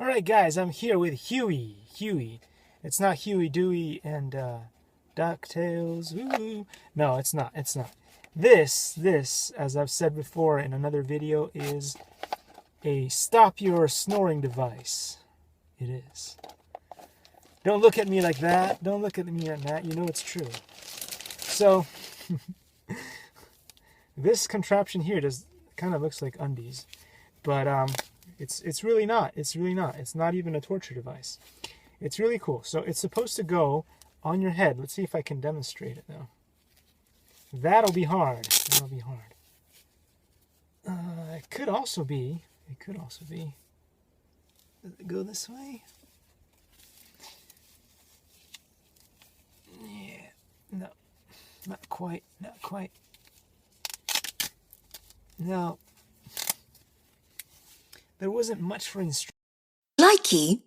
Alright guys, I'm here with Huey. Huey. It's not Huey, Dewey, and DuckTales. Ooh. No, it's not. It's not. This, as I've said before in another video, is a stop your snoring device. It is. Don't look at me like that. Don't look at me like that. You know it's true. So, this contraption here kind of looks like undies. But, it's really not. It's really not. It's not even a torture device. It's really cool. So it's supposed to go on your head. Let's see if I can demonstrate it now. That'll be hard. That'll be hard. It could also be. Does it go this way? Yeah. No. Not quite. Not quite. No. There wasn't much for instruction. Likey.